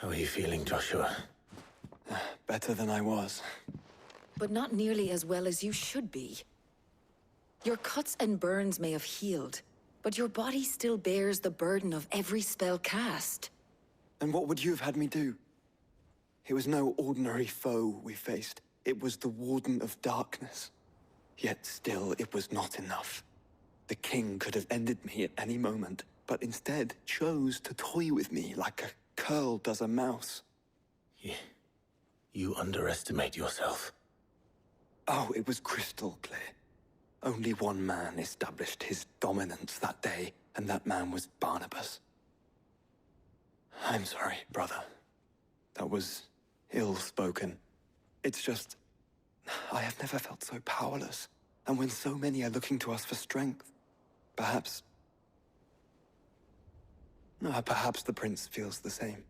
How are you feeling, Joshua? Better than I was. But not nearly as well as you should be. Your cuts and burns may have healed, but your body still bears the burden of every spell cast. And what would you have had me do? It was no ordinary foe we faced. It was the Warden of Darkness. Yet still, it was not enough. The king could have ended me at any moment, but instead chose to toy with me like a curl does a mouse. You underestimate yourself. Oh, it was crystal clear. Only one man established his dominance that day, and that man was Barnabas. I'm sorry, brother. That was ill-spoken. It's just, I have never felt so powerless. And when so many are looking to us for strength, perhaps the prince feels the same.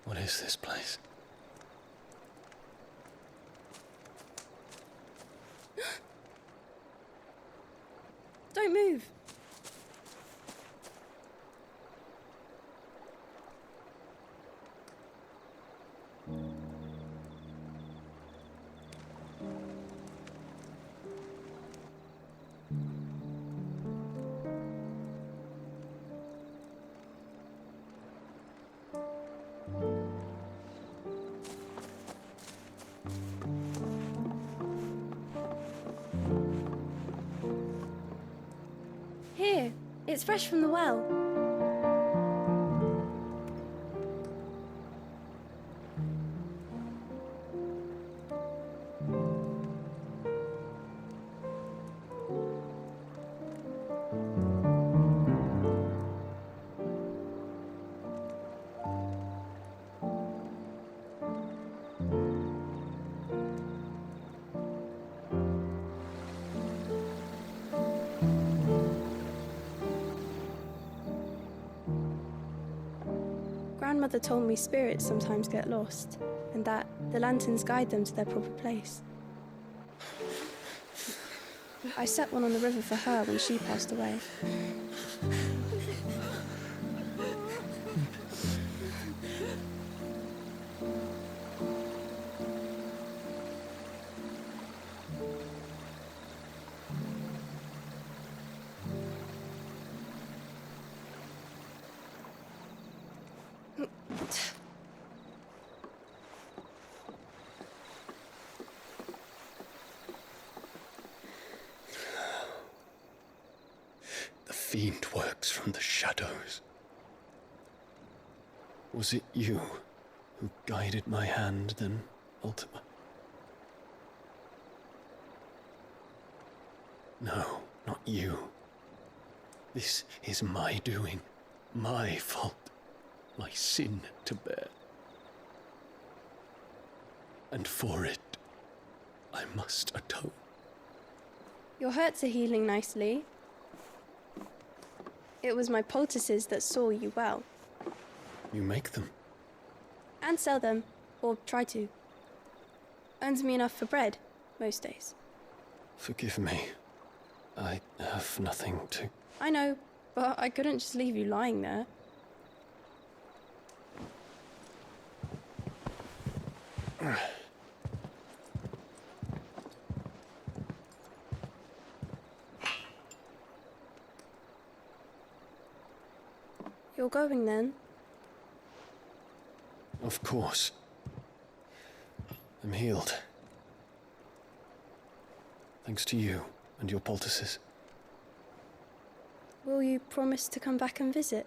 What is this place? Don't move. Here, it's fresh from the well. Grandmother told me spirits sometimes get lost, and that the lanterns guide them to their proper place. I set one on the river for her when she passed away. The fiend works from the shadows. Was it you who guided my hand then, Ultima? No, not you. This is my doing, my fault, my sin to bear. And for it, I must atone. Your hurts are healing nicely. It was my poultices that saw you well. You make them? And sell them, or try to. Earns me enough for bread, most days. Forgive me. I have nothing to... I know, but I couldn't just leave you lying there. You're going then? Of course. I'm healed. Thanks to you and your poultices. Will you promise to come back and visit?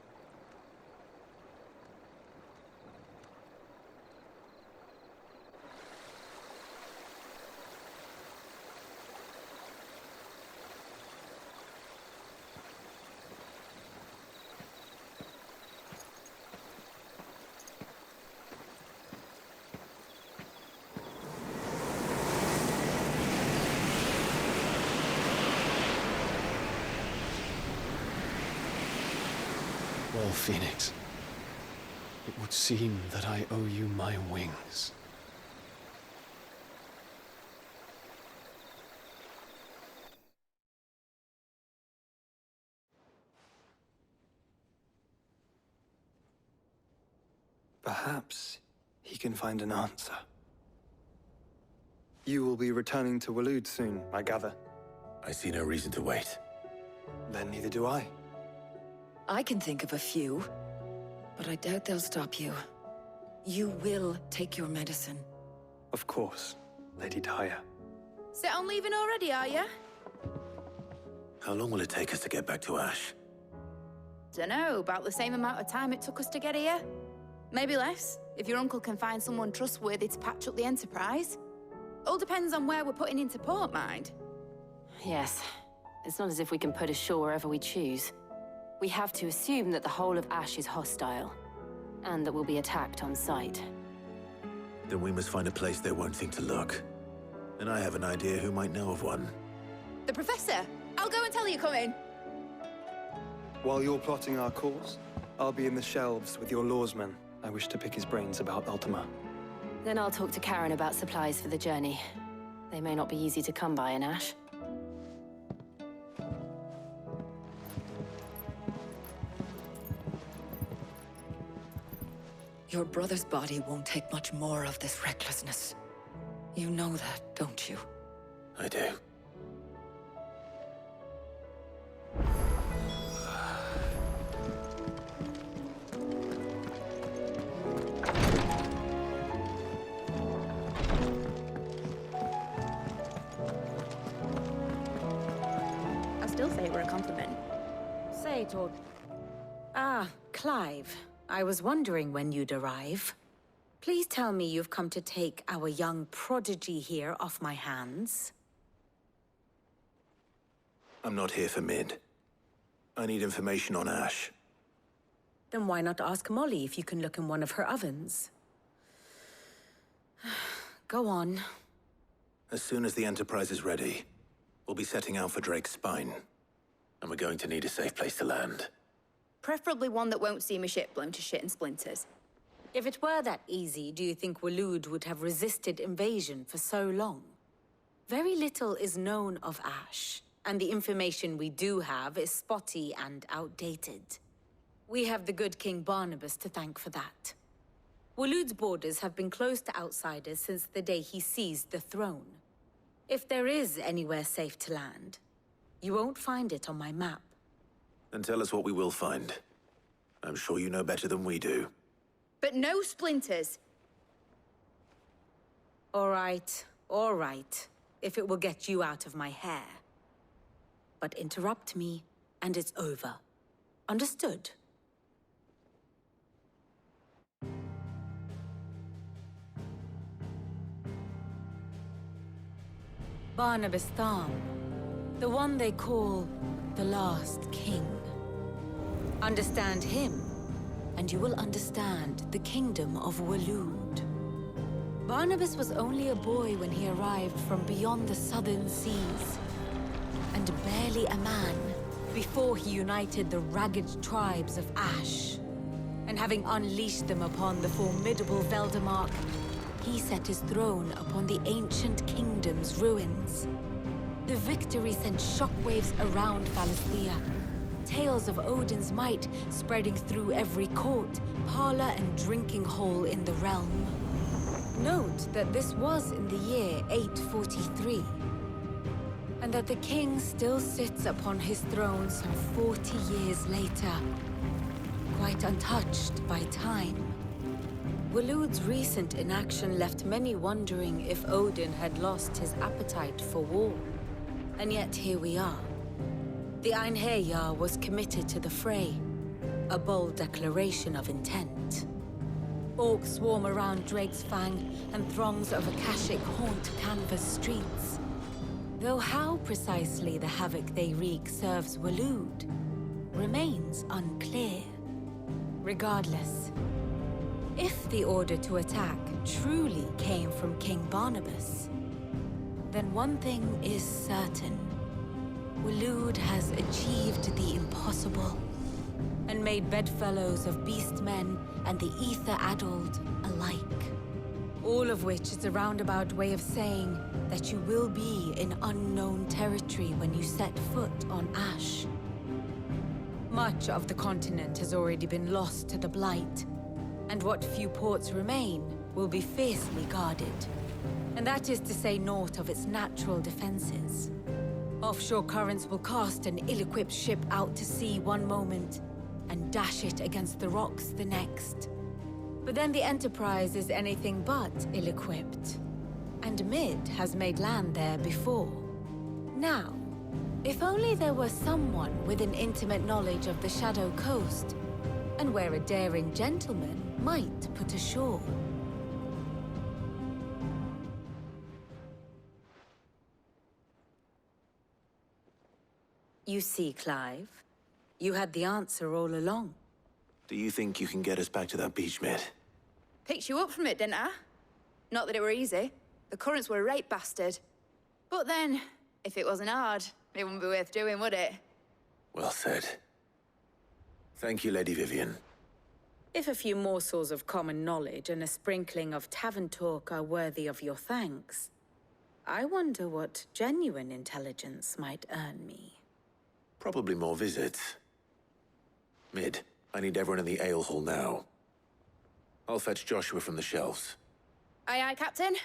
Well, Phoenix, it would seem that I owe you my wings. Perhaps he can find an answer. You will be returning to Waloed soon, I gather. I see no reason to wait. Then neither do I. I can think of a few, but I doubt they'll stop you. You will take your medicine. Of course, Lady Daya. Set on leaving already, are you? How long will it take us to get back to Ash? Dunno, about the same amount of time it took us to get here. Maybe less, if your uncle can find someone trustworthy to patch up the Enterprise. All depends on where we're putting into port, mind. Yes. It's not as if we can put ashore wherever we choose. We have to assume that the whole of Ash is hostile, and that we'll be attacked on sight. Then we must find a place they won't think to look. And I have an idea who might know of one. The Professor! I'll go and tell you come in. While you're plotting our course, I'll be in the shelves with your lawsman. I wish to pick his brains about Ultima. Then I'll talk to Karen about supplies for the journey. They may not be easy to come by in Ash. Your brother's body won't take much more of this recklessness. You know that, don't you? I do. I still say it were a compliment. Say it, or... Ah, Clive. I was wondering when you'd arrive. Please tell me you've come to take our young prodigy here off my hands. I'm not here for Mid. I need information on Ash. Then why not ask Molly if you can look in one of her ovens? Go on. As soon as the Enterprise is ready, we'll be setting out for Drake's Spine. And we're going to need a safe place to land. Preferably one that won't see my ship blown to shit and splinters. If it were that easy, do you think Waloed would have resisted invasion for so long? Very little is known of Ash, and the information we do have is spotty and outdated. We have the good King Barnabas to thank for that. Waloed's borders have been closed to outsiders since the day he seized the throne. If there is anywhere safe to land, you won't find it on my map. Then tell us what we will find. I'm sure you know better than we do. But no splinters. All right, if it will get you out of my hair. But interrupt me, and it's over. Understood? Barnabas Tham, the one they call the last king. Understand him, and you will understand the kingdom of Waloed. Barnabas was only a boy when he arrived from beyond the southern seas, and barely a man before he united the ragged tribes of Ash. And having unleashed them upon the formidable Veldemark, he set his throne upon the ancient kingdom's ruins. The victory sent shockwaves around Valisthea, tales of Odin's might spreading through every court, parlor, and drinking hole in the realm. Note that this was in the year 843, and that the king still sits upon his throne some 40 years later, quite untouched by time. Waloed's recent inaction left many wondering if Odin had lost his appetite for war. And yet here we are. The Einherjar was committed to the fray, a bold declaration of intent. Orcs swarm around Drake's Fang, and throngs of Akashic haunt canvas streets. Though how precisely the havoc they wreak serves Waloed remains unclear. Regardless, if the order to attack truly came from King Barnabas, then one thing is certain. Waloed has achieved the impossible, and made bedfellows of beastmen and the ether-addled alike. All of which is a roundabout way of saying that you will be in unknown territory when you set foot on Ash. Much of the continent has already been lost to the Blight, and what few ports remain will be fiercely guarded. And that is to say naught of its natural defenses. Offshore currents will cast an ill-equipped ship out to sea one moment, and dash it against the rocks the next. But then the Enterprise is anything but ill-equipped. And Mid has made land there before. Now, if only there were someone with an intimate knowledge of the Shadow Coast, and where a daring gentleman might put ashore. You see, Clive, you had the answer all along. Do you think you can get us back to that beach, Mid? Picked you up from it, didn't I? Not that it were easy. The currents were a right bastard. But then, if it wasn't hard, it wouldn't be worth doing, would it? Well said. Thank you, Lady Vivian. If a few morsels of common knowledge and a sprinkling of tavern talk are worthy of your thanks, I wonder what genuine intelligence might earn me. Probably more visits. Mid, I need everyone in the ale hall now. I'll fetch Joshua from the shelves. Aye, aye, Captain.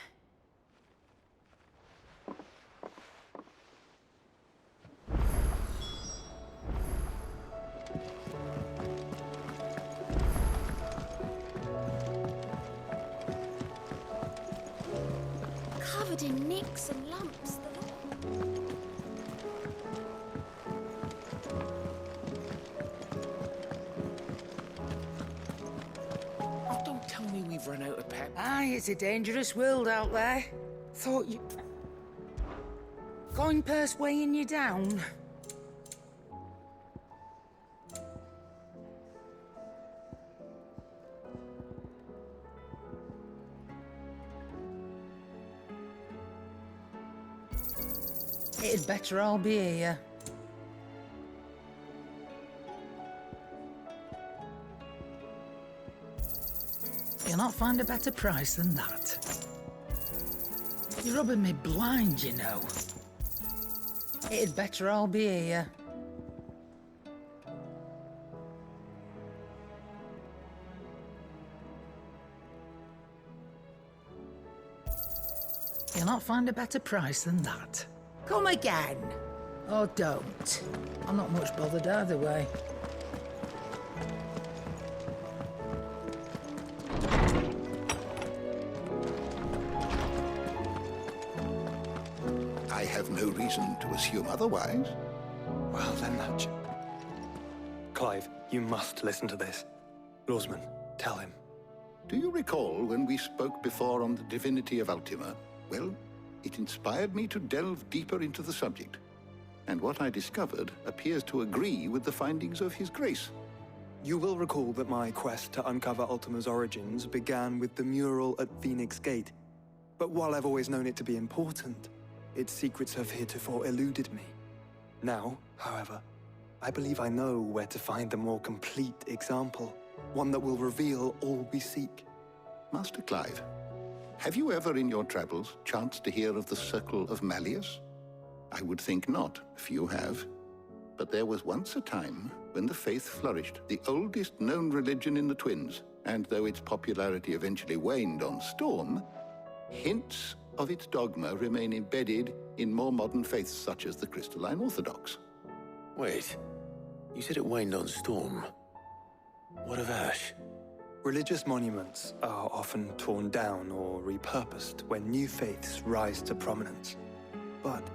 Covered in nicks and lumps. Don't tell me we've run out of pep. Aye, it's a dangerous world out there. Thought you... Coin purse weighing you down? It'd better all be here. You'll not find a better price than that. You're rubbing me blind, you know. It'd better all be here. You'll not find a better price than that. Come again. Or don't. I'm not much bothered either way. I have no reason to assume otherwise. Well, then that... Clive, you must listen to this. Lawsman, tell him. Do you recall when we spoke before on the divinity of Ultima? Well, it inspired me to delve deeper into the subject. And what I discovered appears to agree with the findings of His Grace. You will recall that my quest to uncover Ultima's origins began with the mural at Phoenix Gate. But while I've always known it to be important, its secrets have heretofore eluded me. Now, however, I believe I know where to find the more complete example, one that will reveal all we seek. Master Clive, have you ever in your travels chanced to hear of the Circle of Malleus? I would think not, if you have. But there was once a time when the faith flourished, the oldest known religion in the Twins, and though its popularity eventually waned on Storm, hints of its dogma remain embedded in more modern faiths such as the Crystalline Orthodox. Wait, you said it waned on Storm. What of Ash? Religious monuments are often torn down or repurposed when new faiths rise to prominence. But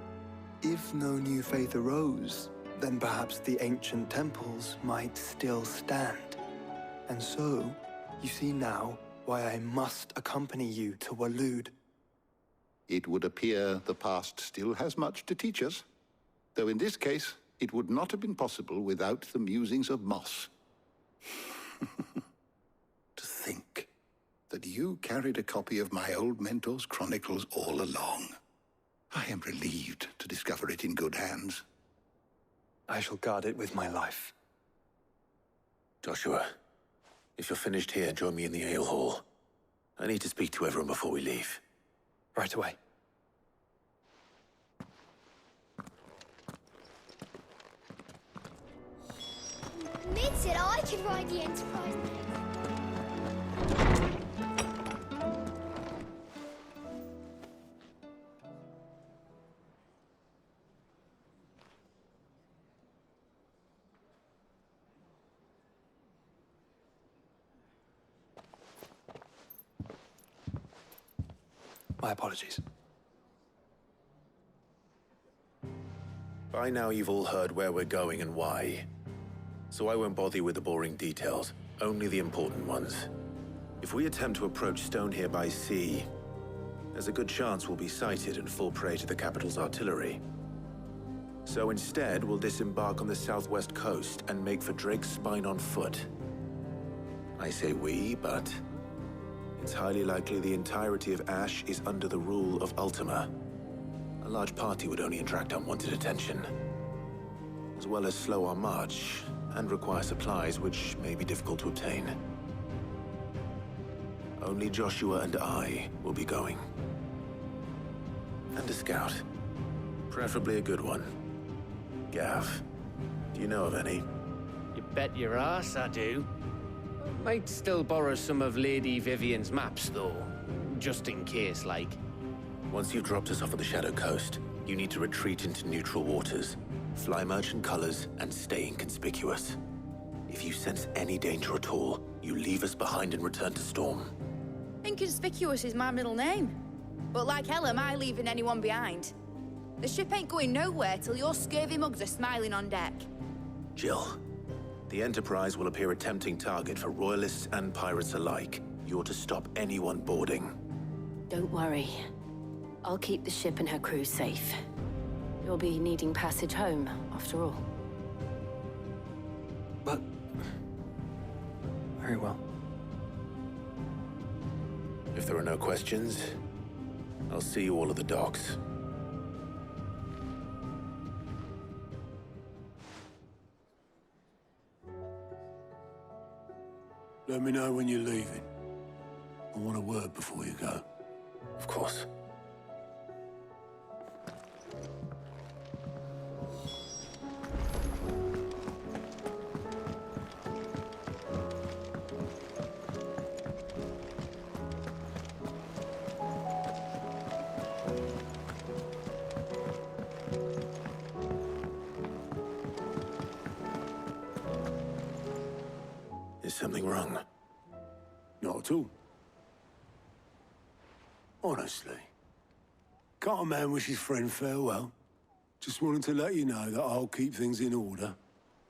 if no new faith arose, then perhaps the ancient temples might still stand. And so, you see now why I must accompany you to Waloed. It would appear the past still has much to teach us, though in this case, it would not have been possible without the musings of Moss. To think that you carried a copy of my old mentor's chronicles all along. I am relieved to discover it in good hands. I shall guard it with my life. Joshua, if you're finished here, join me in the ale hall. I need to speak to everyone before we leave. Right away. Mid said I could ride the Enterprise. My apologies. By now you've all heard where we're going and why. So I won't bother you with the boring details, only the important ones. If we attempt to approach Stone here by sea, there's a good chance we'll be sighted and fall prey to the capital's artillery. So instead, we'll disembark on the southwest coast and make for Drake's Spine on foot. I say we, but it's highly likely the entirety of Ash is under the rule of Ultima. A large party would only attract unwanted attention, as well as slow our march and require supplies which may be difficult to obtain. Only Joshua and I will be going. And a scout. Preferably a good one. Gav, do you know of any? You bet your ass I do. Might still borrow some of Lady Vivian's maps, though. Just in case, like. Once you've dropped us off at the Shadow Coast, you need to retreat into neutral waters, fly merchant colors, and stay inconspicuous. If you sense any danger at all, you leave us behind and return to Storm. Inconspicuous is my middle name. But like hell am I leaving anyone behind. The ship ain't going nowhere till your scurvy mugs are smiling on deck. Jill, the Enterprise will appear a tempting target for royalists and pirates alike. You're to stop anyone boarding. Don't worry. I'll keep the ship and her crew safe. You'll be needing passage home, after all. But... very well. If there are no questions, I'll see you all at the docks. Let me know when you're leaving. I want a word before you go. Of course. Is something wrong? Not at all. Honestly. Can't a man wish his friend farewell? Just wanted to let you know that I'll keep things in order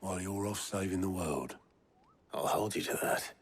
while you're off saving the world. I'll hold you to that.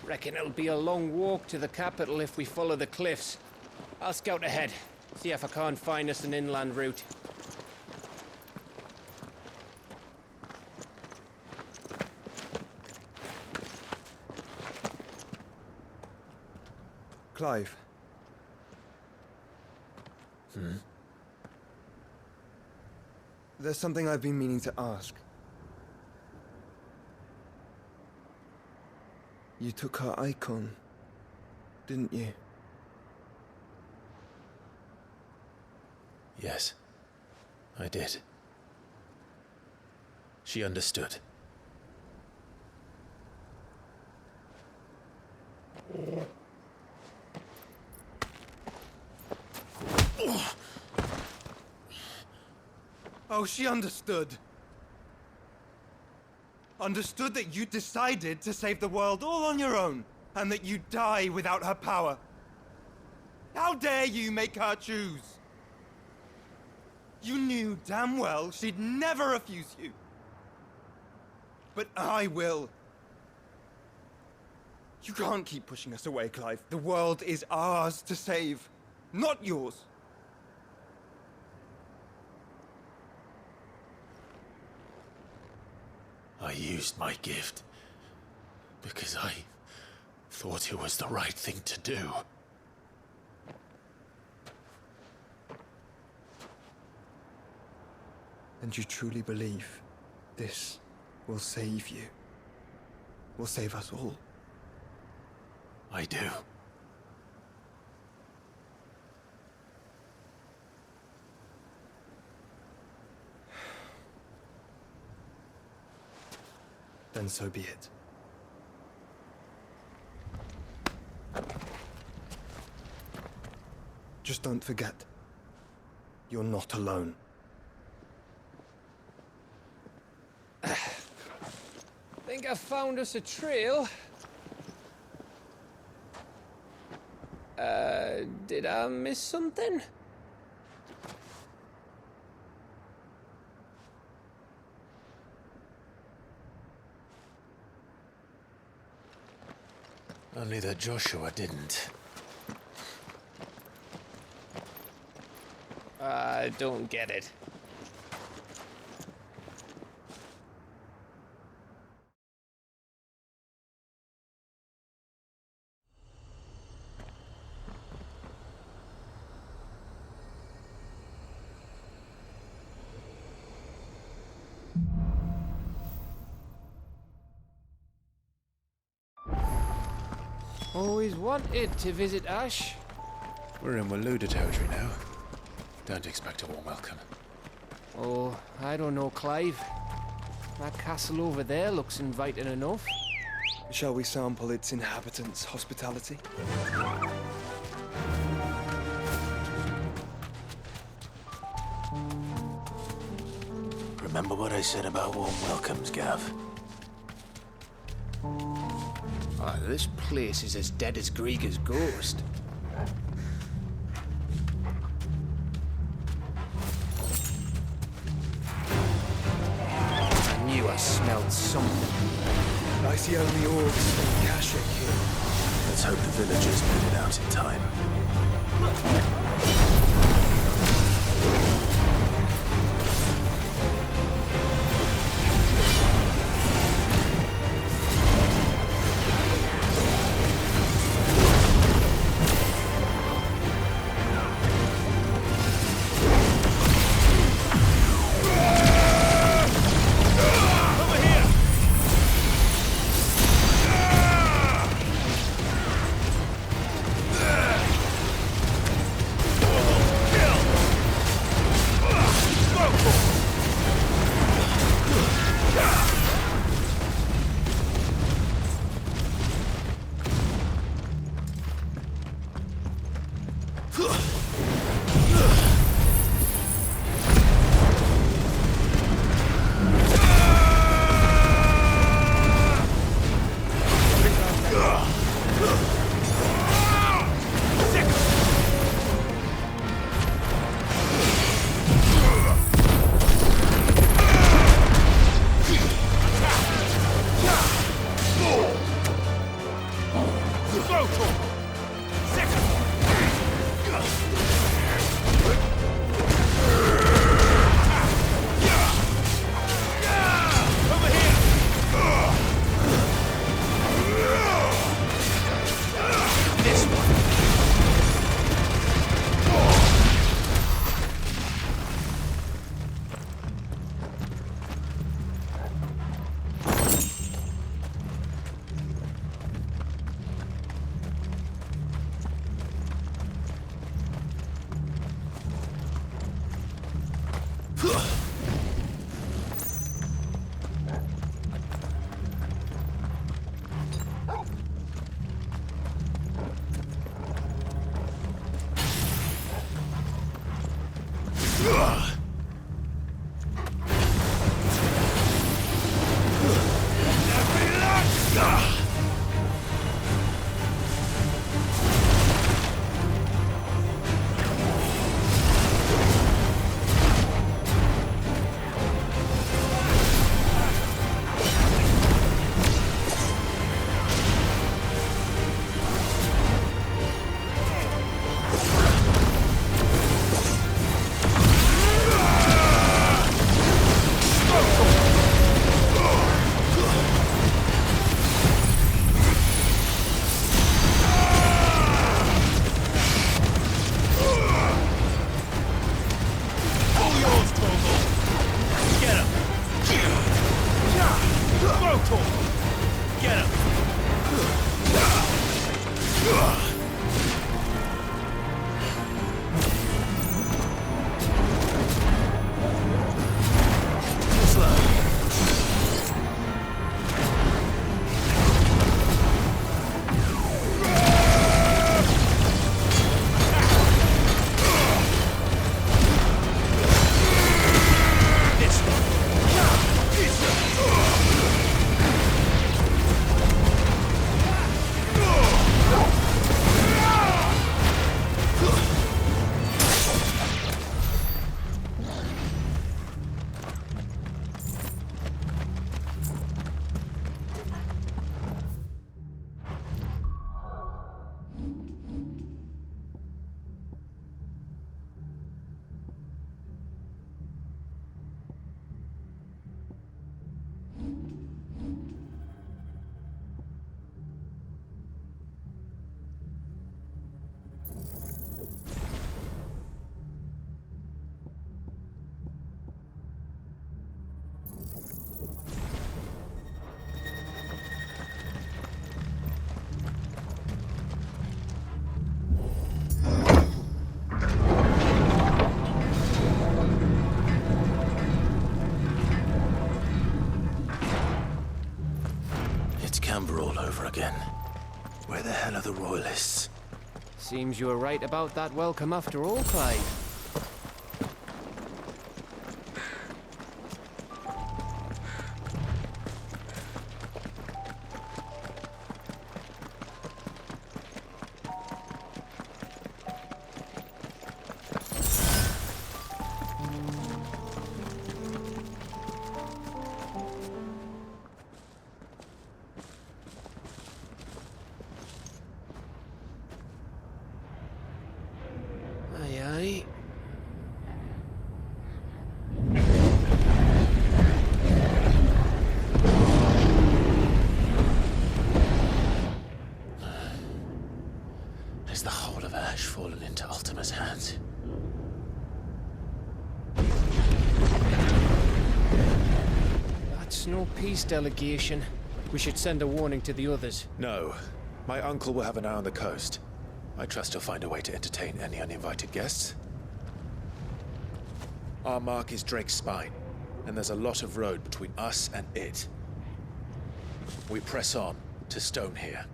Reckon it'll be a long walk to the capital if we follow the cliffs. I'll scout ahead, see if I can't find us an inland route. Clive. There's something I've been meaning to ask. You took her icon, didn't you? Yes, I did. She understood. Oh, she understood. Understood that you decided to save the world all on your own, and that you'd die without her power. How dare you make her choose? You knew damn well she'd never refuse you. But I will. You can't keep pushing us away, Clive. The world is ours to save, not yours. I used my gift because I thought it was the right thing to do. And you truly believe this will save you? Will save us all? I do. Then so be it. Just don't forget, you're not alone. Think I found us a trail. Did I miss something? Only that Joshua didn't. I don't get it. Always wanted to visit Ash. We're in Waluda territory now. Don't expect a warm welcome. Oh, I don't know, Clive. That castle over there looks inviting enough. Shall we sample its inhabitants' hospitality? Remember what I said about warm welcomes, Gav? Oh, this place is as dead as Grieger's ghost. I knew I smelled something. I see only orcs and Kashyyyk here. Let's hope the villagers made it out in time. Amber all over again. Where the hell are the royalists? Seems you were right about that welcome after all, Clive. Has the whole of Ash fallen into Ultima's hands? That's no peace delegation. We should send a warning to the others. No. My uncle will have an eye on the coast. I trust he'll find a way to entertain any uninvited guests. Our mark is Drake's Spine, and there's a lot of road between us and it. We press on to Stone here.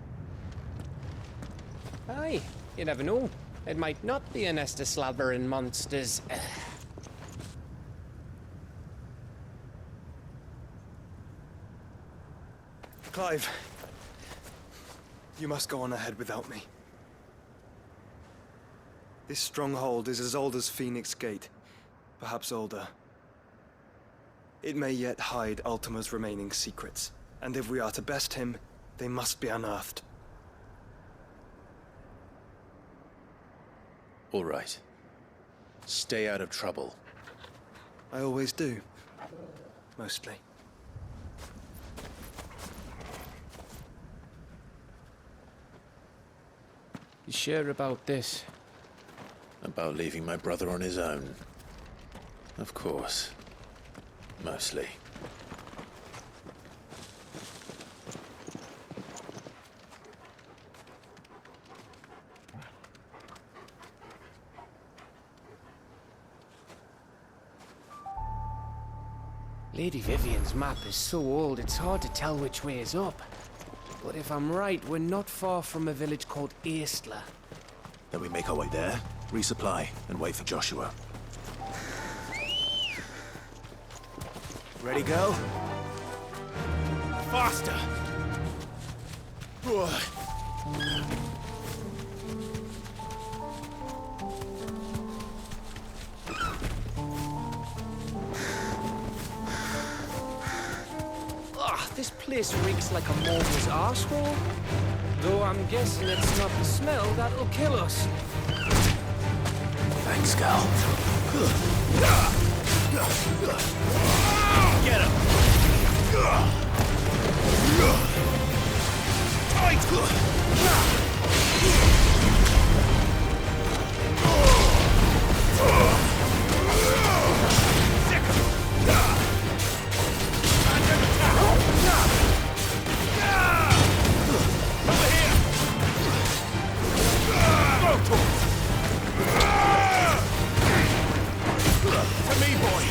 Aye, you never know. It might not be a nest of slabbering monsters. Clive, you must go on ahead without me. This stronghold is as old as Phoenix Gate, perhaps older. It may yet hide Ultima's remaining secrets, and if we are to best him, they must be unearthed. All right. Stay out of trouble. I always do. Mostly. You sure about this? About leaving my brother on his own? Of course. Mostly. Lady Vivian's map is so old it's hard to tell which way is up. But if I'm right, we're not far from a village called Если. Then we make our way there, resupply, and wait for Joshua. Ready, go? Faster! This place reeks like a mortal's arsehole. Though I'm guessing it's not the smell that'll kill us. Thanks, Gal. Get him! To me, boy!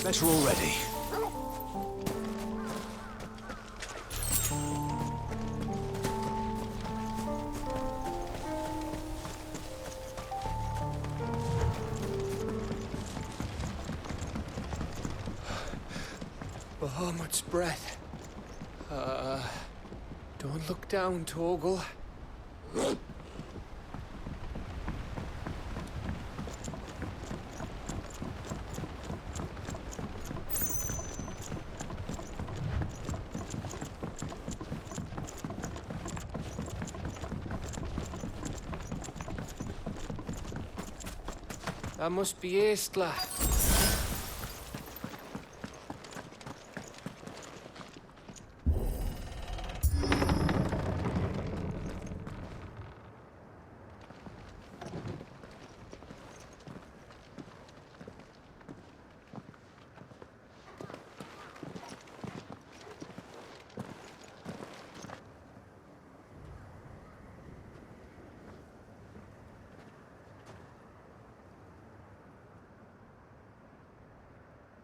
Better already. Bahamut's breath. Don't look down, Torgal. That must be Estla.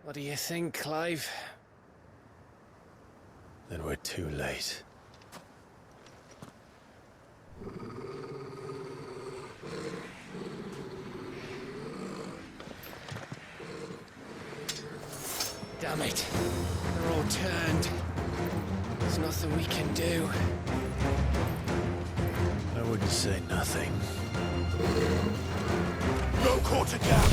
What do you think, Clive? Then we're too late. Damn it. They're all turned. There's nothing we can do. I wouldn't say nothing. No quarter gap!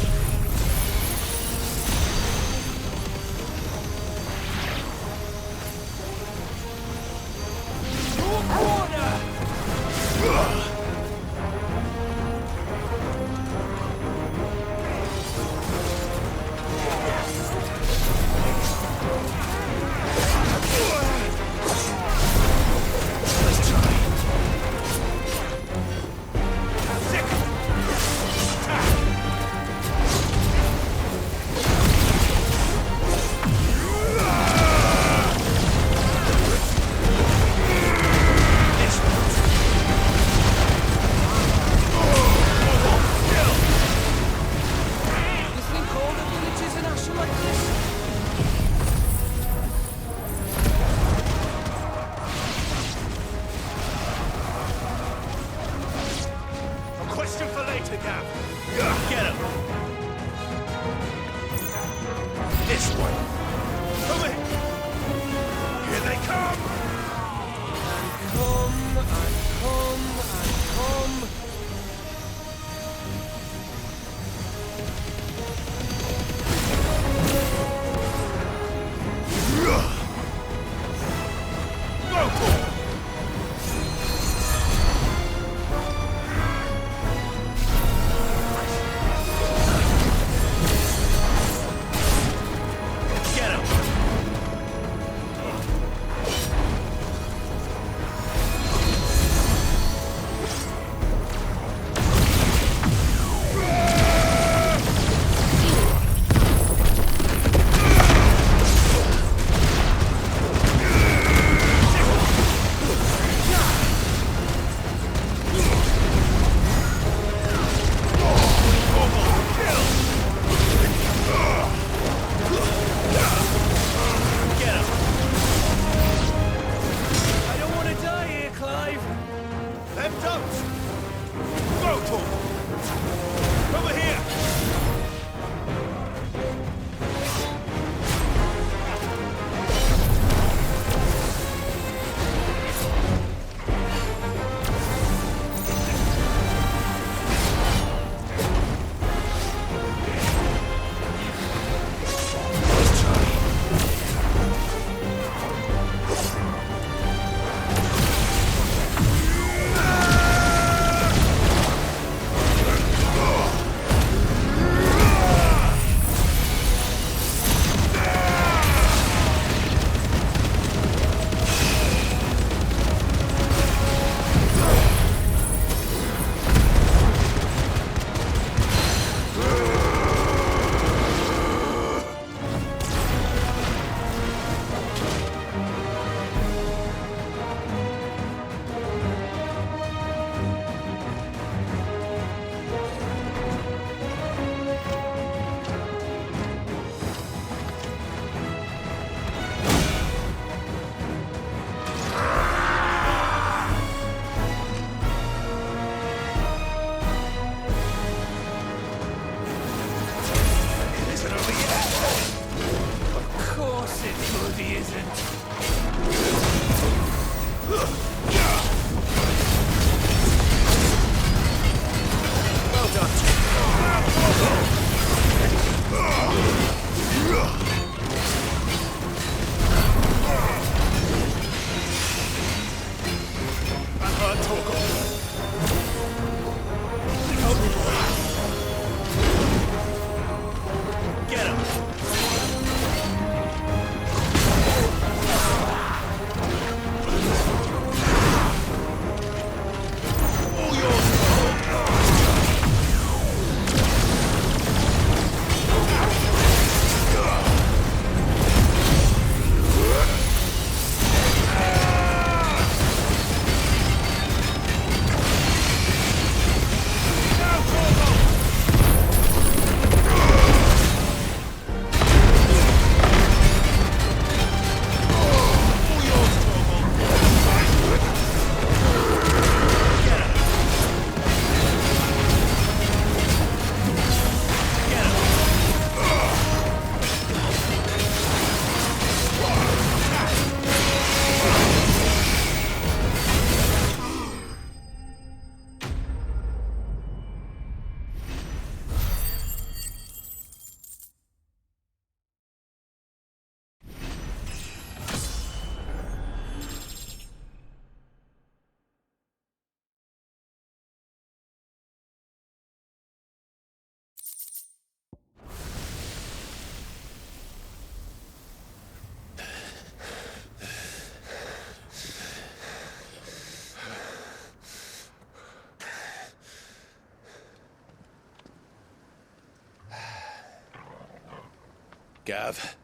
Gav.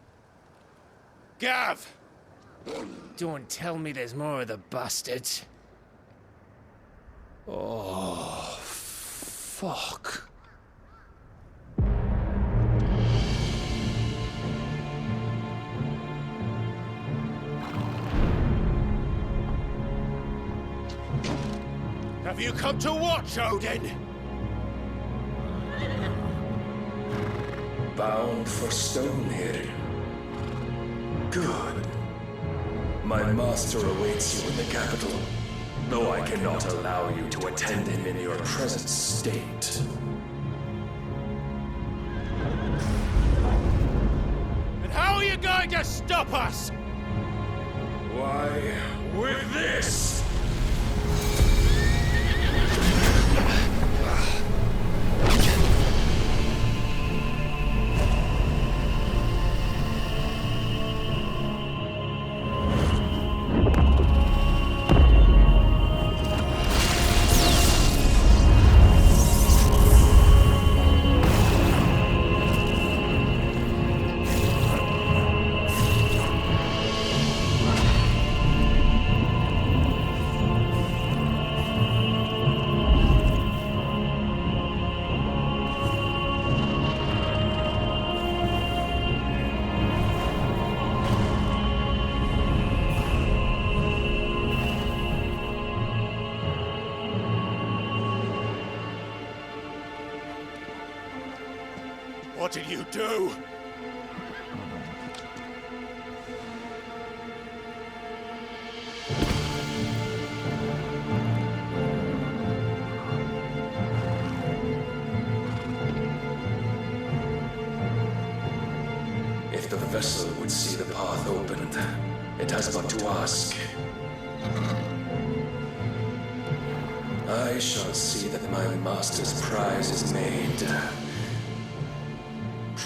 Gav! Don't tell me there's more of the bastards. Oh, fuck. Have you come to watch, Odin? Bound for Stonehill. Good. My master awaits you in the capital, though I cannot allow you to attend him in your present state. And how are you going to stop us? Why, with this! What did you do? If the vessel would see the path opened, it has but to ask. I shall see that my master's prize is made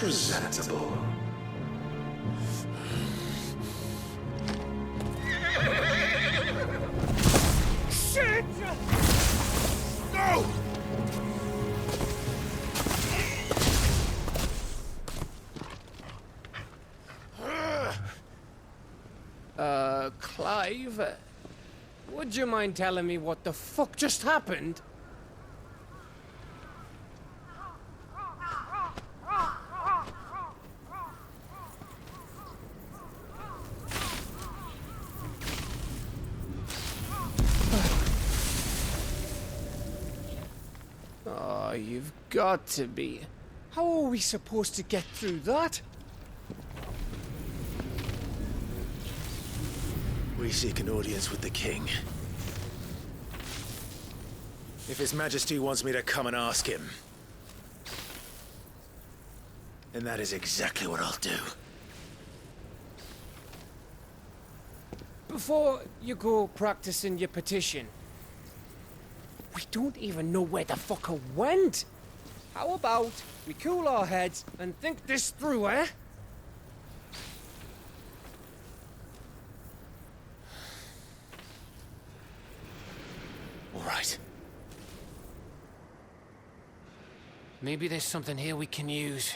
presentable. Shit! No! Clive, would you mind telling me what the fuck just happened? Oh, you've got to be. How are we supposed to get through that? We seek an audience with the king. If His Majesty wants me to come and ask him, then that is exactly what I'll do. Before you go practicing your petition, we don't even know where the fucker went. How about we cool our heads and think this through, eh? All right. Maybe there's something here we can use.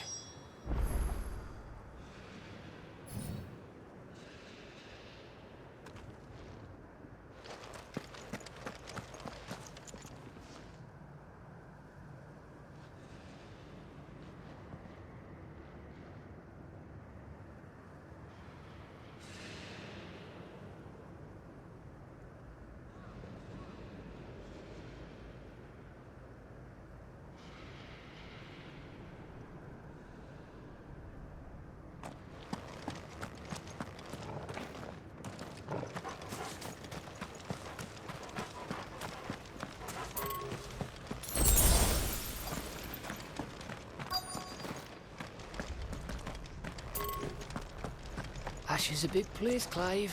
Ash is a big place, Clive.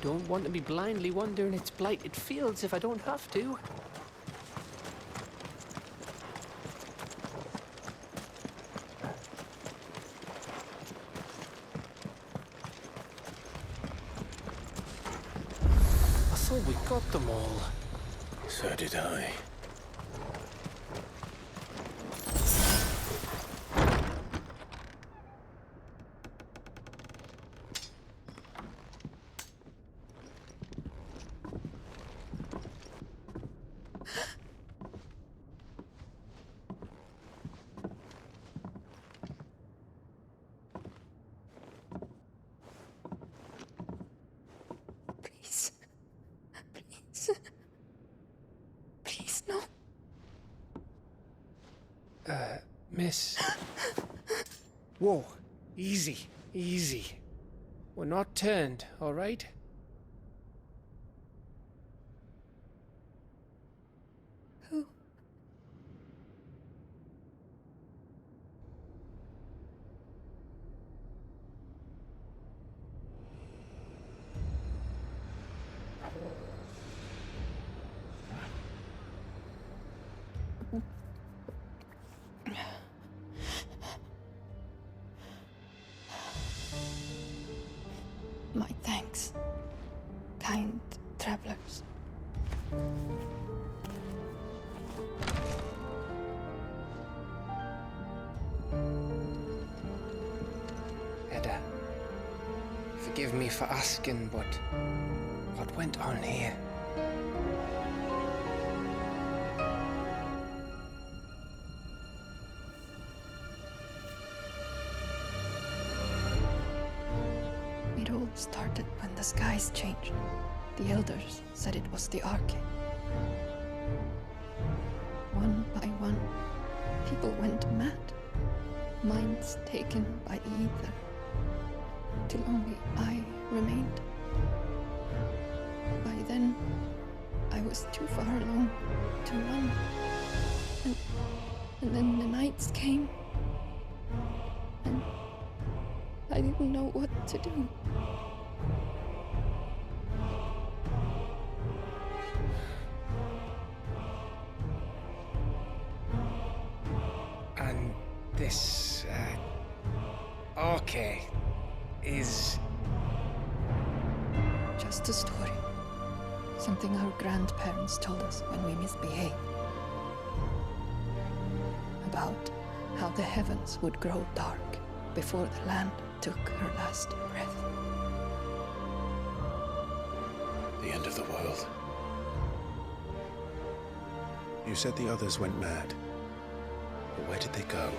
Don't want to be blindly wandering its blighted fields if I don't have to. I thought we got them all. So did I. Miss. Whoa. Easy. Easy. We're not turned, all right? Who? My thanks, kind travelers. Edda, forgive me for asking, but what went on here? It all started when the skies changed. The elders said it was the Arcade. One by one, people went mad. Minds taken by the ether. Till only I remained. By then, I was too far alone to run. And then the nights came. And I didn't know what to do. And this, Arcade is... Just a story. Something our grandparents told us when we misbehaved. About how the heavens would grow dark before the land took her last breath. The end of the world. You said the others went mad. But where did they go?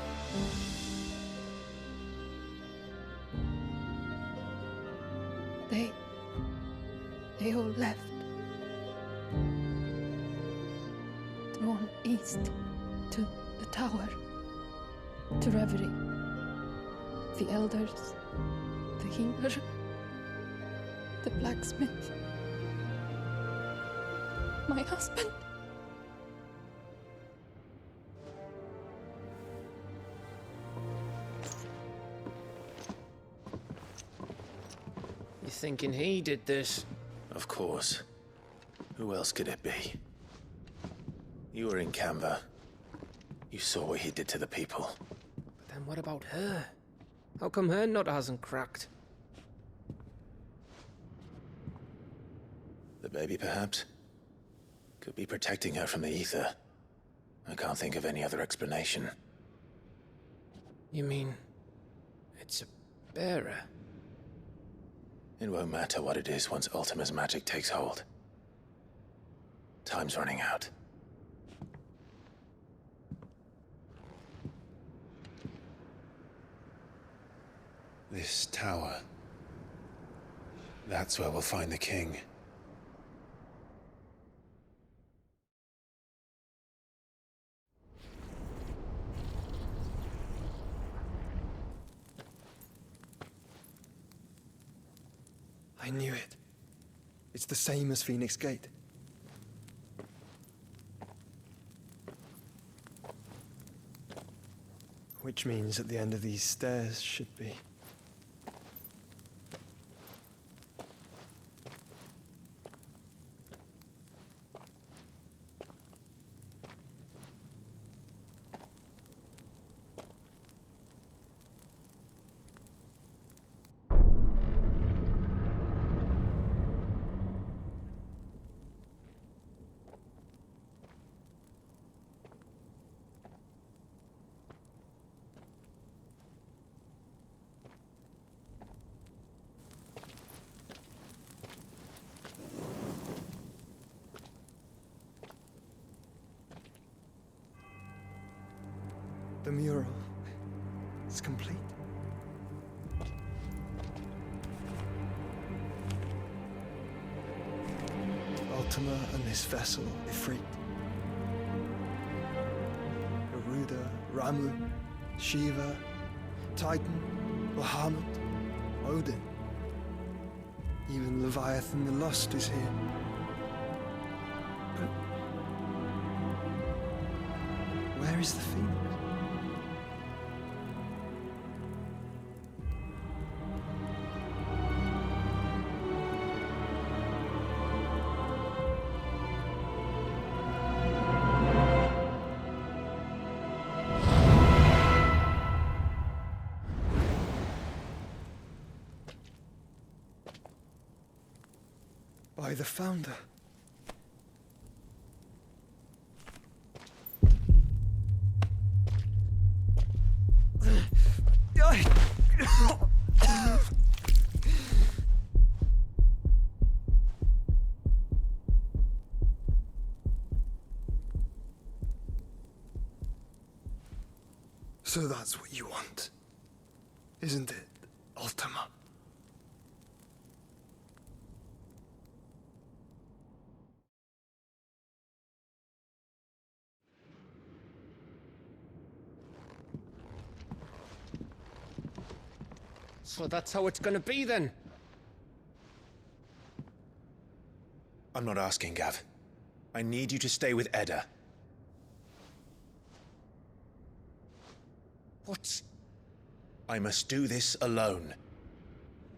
They all left. Drawn east to the tower, to reverie. The elders, the healer, The blacksmith. My husband. You thinking he did this? Of course. Who else could it be? You were in Canva. You saw what he did to the people. But then what about her? How come her nut hasn't cracked? The baby, perhaps? Could be protecting her from the ether. I can't think of any other explanation. You mean... it's a bearer? It won't matter what it is once Ultima's magic takes hold. Time's running out. This tower. That's where we'll find the king. I knew it. It's the same as Phoenix Gate. Which means at the end of these stairs should be... The mural is complete. Ultima and this vessel, Ifrit. Garuda, Ramu, Shiva, Titan, Bahamut, Odin. Even Leviathan the Lost is here. But where is the Phoenix? By the founder. So that's what you want, isn't it, Ultima? So that's how it's gonna be then? I'm not asking, Gav. I need you to stay with Edda. What? I must do this alone.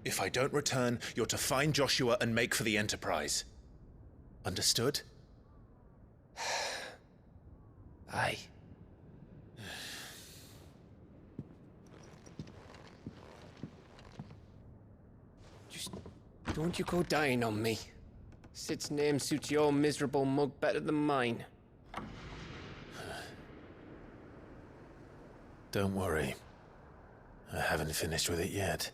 If I don't return, you're to find Joshua and make for the Enterprise. Understood? Aye. Just don't you go dying on me. Sid's name suits your miserable mug better than mine. Don't worry. I haven't finished with it yet.